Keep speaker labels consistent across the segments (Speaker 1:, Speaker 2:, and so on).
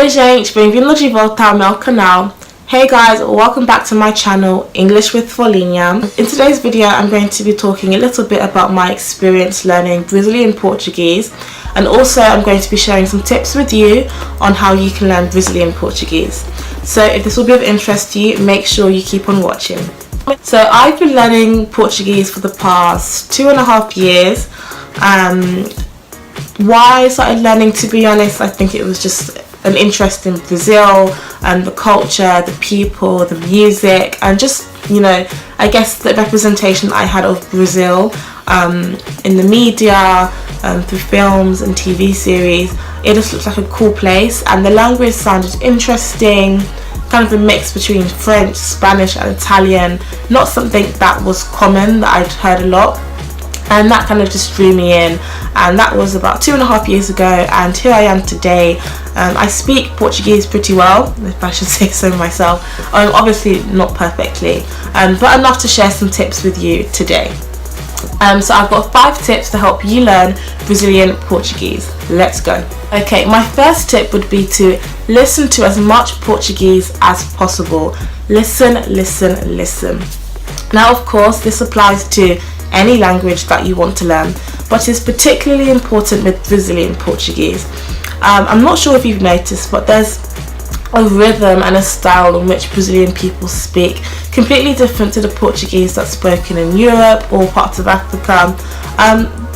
Speaker 1: Oi gente, bem-vindo de volta ao meu canal. Hey guys, welcome back to my channel, English with Folinha. In today's video, I'm going to be talking a little bit about my experience learning Brazilian Portuguese, and also I'm going to be sharing some tips with you on how you can learn Brazilian Portuguese. So if this will be of interest to you, make sure you keep on watching. So I've been learning Portuguese for the past 2.5 years. Why I started learning, to be honest, I think it was just an interest in Brazil and the culture, the people, the music, and just, you know, I guess the representation I had of Brazil in the media, through films and TV series. It just looked like a cool place, and the language sounded interesting, kind of a mix between French, Spanish and Italian, not something that was common that I'd heard a lot. And that kind of just drew me in, and that was about 2.5 years ago, and here I am today. I speak Portuguese pretty well, if I should say so myself. Obviously not perfectly, but enough to share some tips with you today. So I've got 5 tips to help you learn Brazilian Portuguese. Let's go. Okay, my first tip would be to listen to as much Portuguese as possible. Listen, listen, listen. Now of course this applies to any language that you want to learn, but it's particularly important with Brazilian Portuguese. I'm not sure if you've noticed, but there's a rhythm and a style in which Brazilian people speak, completely different to the Portuguese that's spoken in Europe or parts of Africa.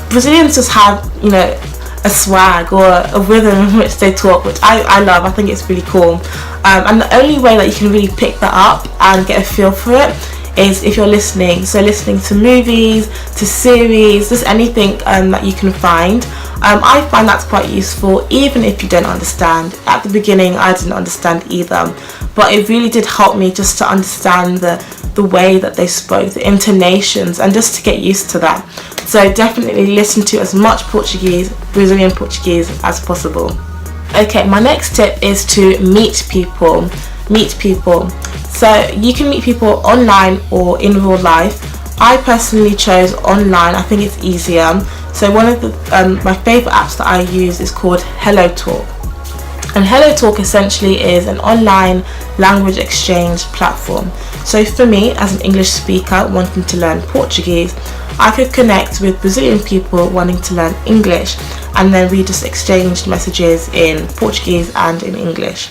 Speaker 1: Brazilians just have, you know, a swag or a rhythm in which they talk, which I love. I think it's really cool. And the only way that you can really pick that up and get a feel for it is if you're listening. So listening to movies, to series, just anything that you can find. I find that's quite useful, even if you don't understand. At the beginning I didn't understand either, but it really did help me just to understand the way that they spoke, the intonations, and just to get used to that. So definitely listen to as much Portuguese, Brazilian Portuguese as possible. Okay, my next tip is to meet people. Meet people. So you can meet people online or in real life. I personally chose online. I think it's easier. So one of the my favourite apps that I use is called Hello Talk. And Hello Talk essentially is an online language exchange platform. So for me, as an English speaker wanting to learn Portuguese, I could connect with Brazilian people wanting to learn English, and then we just exchanged messages in Portuguese and in English.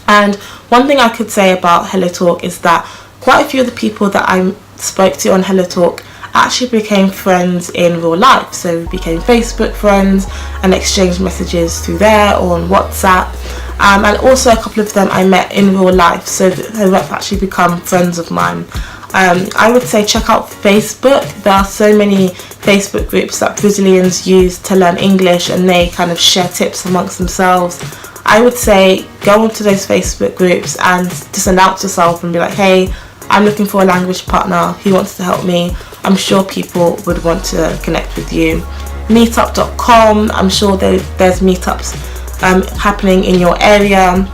Speaker 1: And one thing I could say about Hello Talk is that quite a few of the people that I spoke to on Hello Talk actually became friends in real life. So we became Facebook friends and exchanged messages through there or on WhatsApp. And also a couple of them I met in real life, so they've actually become friends of mine. I would say check out Facebook. There are so many Facebook groups that Brazilians use to learn English, and they kind of share tips amongst themselves. I would say go onto those Facebook groups and just announce yourself and be like, hey, I'm looking for a language partner who wants to help me. I'm sure people would want to connect with you. Meetup.com, I'm sure there's meetups happening in your area.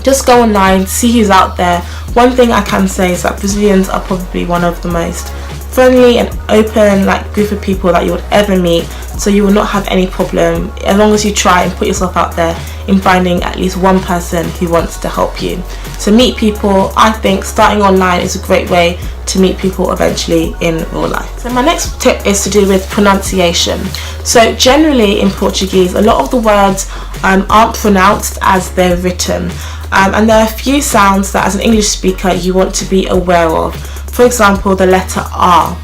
Speaker 1: Just go online, see who's out there. One thing I can say is that Brazilians are probably one of the most friendly and open group of people that you would ever meet, so you will not have any problem as long as you try and put yourself out there in finding at least one person who wants to help you. So meet people. I think starting online is a great way to meet people eventually in real life. So my next tip is to do with pronunciation. So generally in Portuguese, a lot of the words aren't pronounced as they're written, and there are a few sounds that as an English speaker you want to be aware of. For example, the letter R.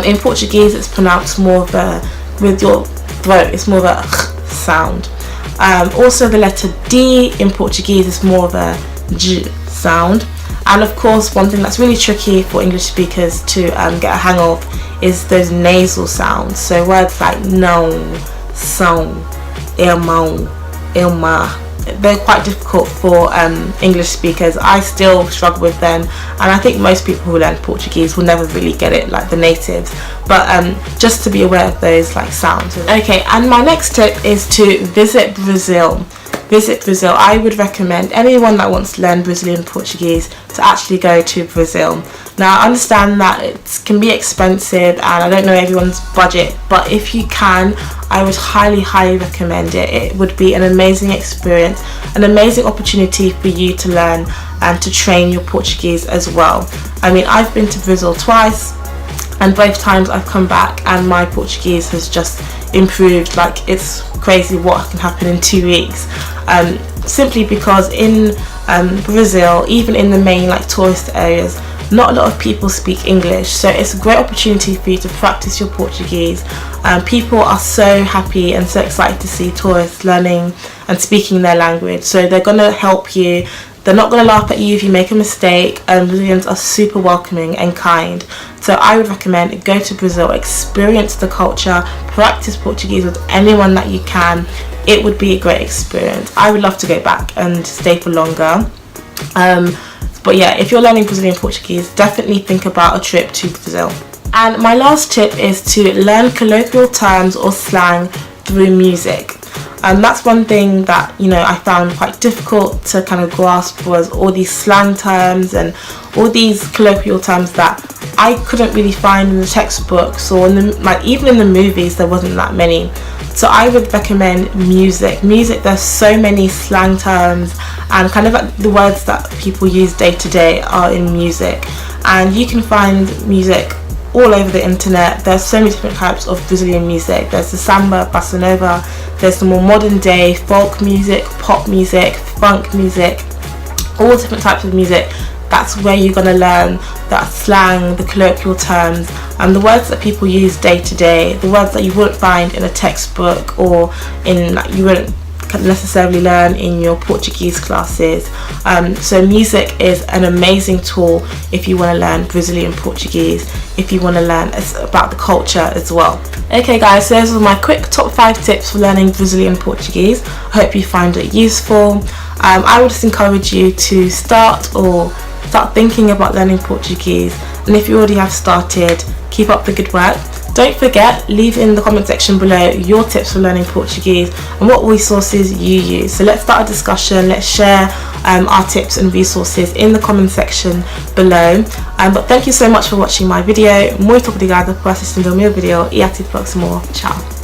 Speaker 1: In Portuguese it's pronounced more of a, with your throat, it's more of a sound. Also the letter D in Portuguese is more of a J sound. And of course one thing that's really tricky for English speakers to get a hang of is those nasal sounds. So words like não, são, irmão, irmã, they're quite difficult for English speakers. I still struggle with them, and I think most people who learn Portuguese will never really get it like the natives, but just to be aware of those sounds. Okay, and my next tip is to visit Brazil. visit Brazil, I would recommend anyone that wants to learn Brazilian Portuguese to actually go to Brazil. Now, I understand that it can be expensive and I don't know everyone's budget, but if you can, I would highly recommend it. It would be an amazing experience, an amazing opportunity for you to learn and to train your Portuguese as well. I mean, I've been to Brazil twice, and both times I've come back and my Portuguese has just improved. Like, it's crazy what can happen in 2 weeks, simply because in Brazil, even in the main like tourist areas, not a lot of people speak English, so it's a great opportunity for you to practice your Portuguese. People are so happy and so excited to see tourists learning and speaking their language, so they're going to help you. They're not going to laugh at you if you make a mistake, and Brazilians are super welcoming and kind. So I would recommend go to Brazil, experience the culture, practice Portuguese with anyone that you can. It would be a great experience. I would love to go back and stay for longer. But yeah, if you're learning Brazilian Portuguese, definitely think about a trip to Brazil. And my last tip is to learn colloquial terms or slang through music. And that's one thing that, you know, I found quite difficult to kind of grasp, was all these slang terms and all these colloquial terms that I couldn't really find in the textbooks, or in the, like even in the movies there wasn't that many. So I would recommend music. There's so many slang terms and kind of like the words that people use day to day are in music, and you can find music all over the internet. There's so many different types of Brazilian music. There's the samba, bossa nova, there's the more modern day folk music, pop music, funk music, all different types of music. That's where you're going to learn that slang, the colloquial terms, and the words that people use day to day, the words that you wouldn't find in a textbook, or in like you wouldn't necessarily learn in your Portuguese classes. So music is an amazing tool if you want to learn Brazilian Portuguese, if you want to learn about the culture as well. Okay guys, so those are my quick top 5 tips for learning Brazilian Portuguese. I hope you find it useful. I would just encourage you to start thinking about learning Portuguese, and if you already have started, keep up the good work. Don't forget, leave in the comment section below your tips for learning Portuguese and what resources you use. So let's start a discussion, let's share our tips and resources in the comment section below. But thank you so much for watching my video. Muito obrigada por assistindo ao meu vídeo e até o próximo. Tchau.